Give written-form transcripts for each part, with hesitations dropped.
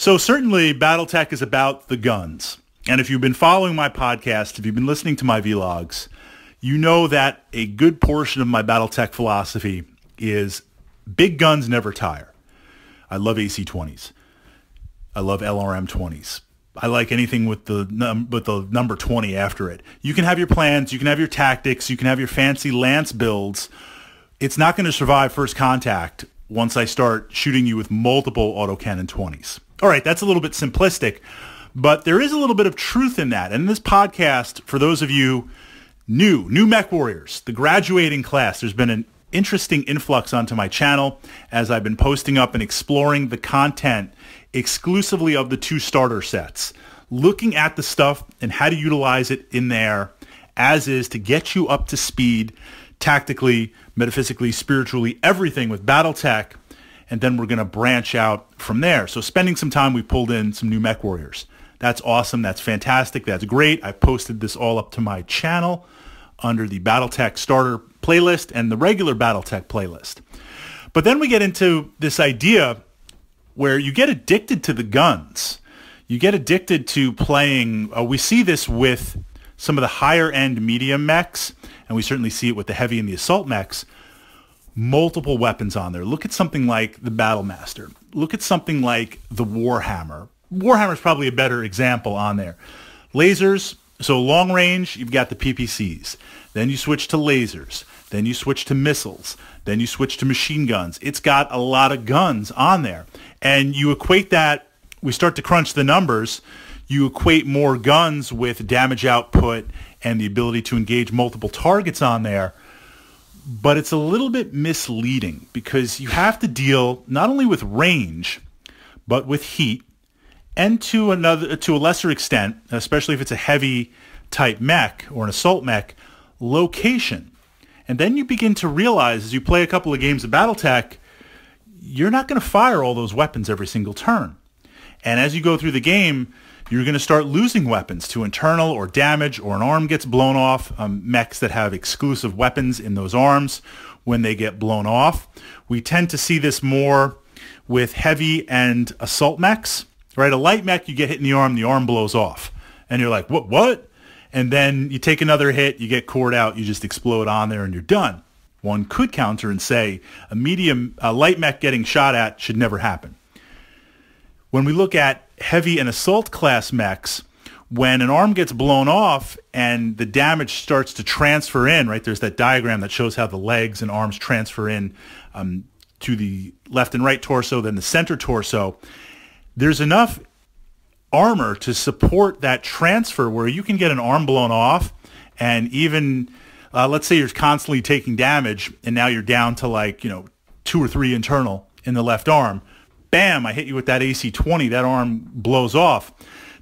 So certainly Battletech is about the guns. And if you've been following my podcast, if you've been listening to my vlogs, you know that a good portion of my Battletech philosophy is big guns never tire. I love AC-20s. I love LRM-20s. I like anything with the number 20 after it. You can have your plans, you can have your tactics, you can have your fancy lance builds. It's not going to survive first contact once I start shooting you with multiple autocannon 20s. All right, that's a little bit simplistic, but there is a little bit of truth in that. And in this podcast, for those of you new mech warriors, the graduating class, there's been an interesting influx onto my channel as I've been posting up and exploring the content exclusively of the 2 starter sets, looking at the stuff and how to utilize it in there as is to get you up to speed tactically, metaphysically, spiritually, everything with Battletech, and then we're going to branch out from there. So spending some time, we pulled in some new mech warriors. That's awesome. That's fantastic. That's great. I posted this all up to my channel under the Battletech starter playlist and the regular Battletech playlist. But then we get into this idea where you get addicted to the guns. You get addicted to playing. We see this with some of the higher end medium mechs, and we certainly see it with the heavy and the assault mechs. Multiple weapons on there. Look at something like the Battlemaster. Look at something like the Warhammer. Warhammer is probably a better example on there. Lasers, so long range, you've got the PPCs. Then you switch to lasers. Then you switch to missiles. Then you switch to machine guns. It's got a lot of guns on there. And you equate that, we start to crunch the numbers, you equate more guns with damage output and the ability to engage multiple targets on there. But it's a little bit misleading because you have to deal not only with range, but with heat, and to a lesser extent, especially if it's a heavy type mech or an assault mech, location. And then you begin to realize as you play a couple of games of Battletech, you're not going to fire all those weapons every single turn. And as you go through the game, you're going to start losing weapons to internal or damage, or an arm gets blown off. Mechs that have exclusive weapons in those arms, when they get blown off. We tend to see this more with heavy and assault mechs, right? A light mech, you get hit in the arm blows off. And you're like, what? And then you take another hit, you get cored out, you just explode on there and you're done. One could counter and say a light mech getting shot at should never happen. When we look at heavy and assault class mechs, when an arm gets blown off and the damage starts to transfer in, right? There's that diagram that shows how the legs and arms transfer in to the left and right torso, then the center torso. There's enough armor to support that transfer where you can get an arm blown off, and even let's say you're constantly taking damage and now you're down to like 2 or 3 internal in the left arm. Bam, I hit you with that AC-20, that arm blows off.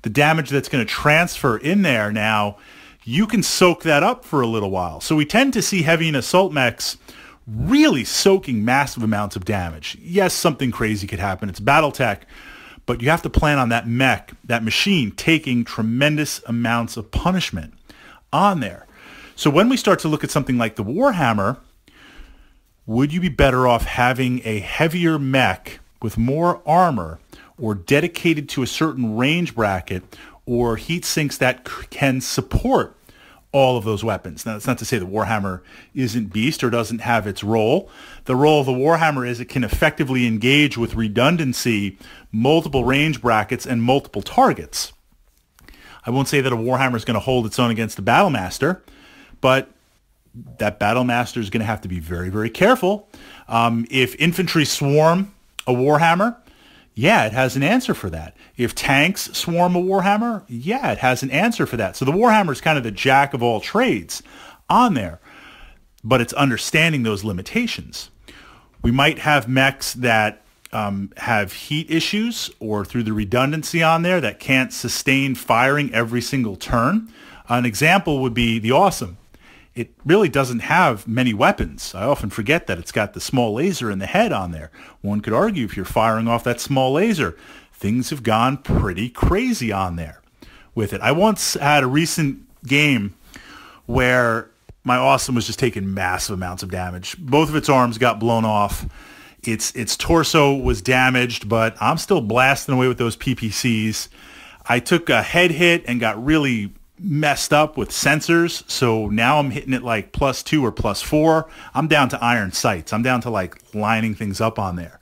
The damage that's going to transfer in there now, you can soak that up for a little while. So we tend to see heavy and assault mechs really soaking massive amounts of damage. Yes, something crazy could happen. It's Battletech, but you have to plan on that mech, that machine, taking tremendous amounts of punishment on there. So when we start to look at something like the Warhammer, would you be better off having a heavier mech with more armor, or dedicated to a certain range bracket, or heat sinks that can support all of those weapons? Now, that's not to say the Warhammer isn't beast or doesn't have its role. The role of the Warhammer is it can effectively engage with redundancy, multiple range brackets, and multiple targets. I won't say that a Warhammer is going to hold its own against the Battlemaster, but that Battlemaster is going to have to be very, very careful. If infantry swarm a Warhammer, yeah, it has an answer for that. If tanks swarm a Warhammer, yeah, it has an answer for that. So the Warhammer is kind of the jack of all trades on there, but it's understanding those limitations. We might have mechs that have heat issues, or through the redundancy on there, that can't sustain firing every single turn. An example would be the Awesome. It really doesn't have many weapons. I often forget that it's got the small laser in the head on there. One could argue if you're firing off that small laser, things have gone pretty crazy on there with it. I once had a recent game where my Awesome was just taking massive amounts of damage. Both of its arms got blown off. Its torso was damaged, but I'm still blasting away with those PPCs. I took a head hit and got really messed up with sensors, so now I'm hitting it like +2 or +4. I'm down to iron sights. I'm down to like lining things up on there.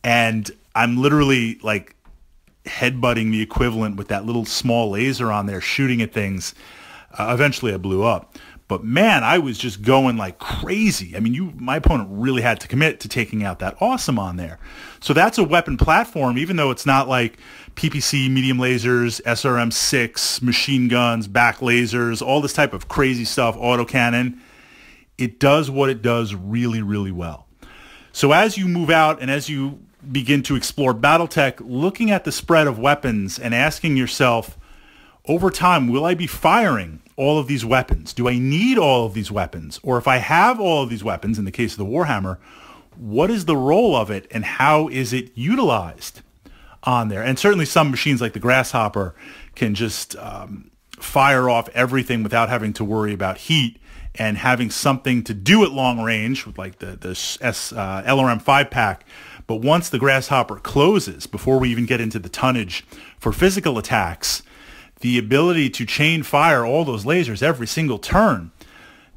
And I'm literally like headbutting the equivalent with that little small laser on there, shooting at things. Eventually I blew up. But man, I was just going like crazy. I mean, my opponent really had to commit to taking out that awesome on there. So that's a weapon platform, even though it's not like PPC, medium lasers, SRM-6, machine guns, back lasers, all this type of crazy stuff, autocannon. It does what it does really, really well. So as you move out and as you begin to explore Battletech, looking at the spread of weapons and asking yourself, over time, will I be firing all of these weapons? Do I need all of these weapons? Or if I have all of these weapons, in the case of the Warhammer, what is the role of it and how is it utilized on there? And certainly some machines like the Grasshopper can just fire off everything without having to worry about heat and having something to do at long range with like the LRM 5-pack. But once the Grasshopper closes, before we even get into the tonnage for physical attacks, the ability to chain fire all those lasers every single turn,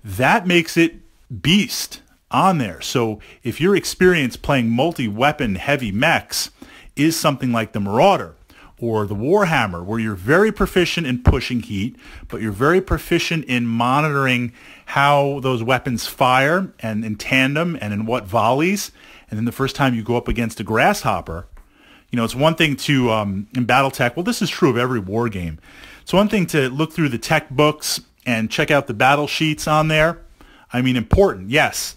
that makes it beast on there. So if your experience playing multi-weapon heavy mechs is something like the Marauder or the Warhammer, where you're very proficient in pushing heat, but you're very proficient in monitoring how those weapons fire and in tandem and in what volleys, and then the first time you go up against a Grasshopper, you know, it's one thing to, in Battletech, well, this is true of every war game. It's one thing to look through the tech books and check out the battle sheets on there. I mean, important, yes,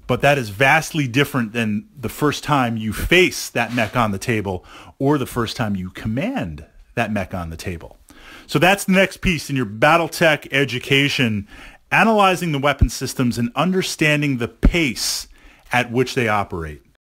but that is vastly different than the first time you face that mech on the table or the first time you command that mech on the table. So that's the next piece in your Battletech education, analyzing the weapon systems and understanding the pace at which they operate.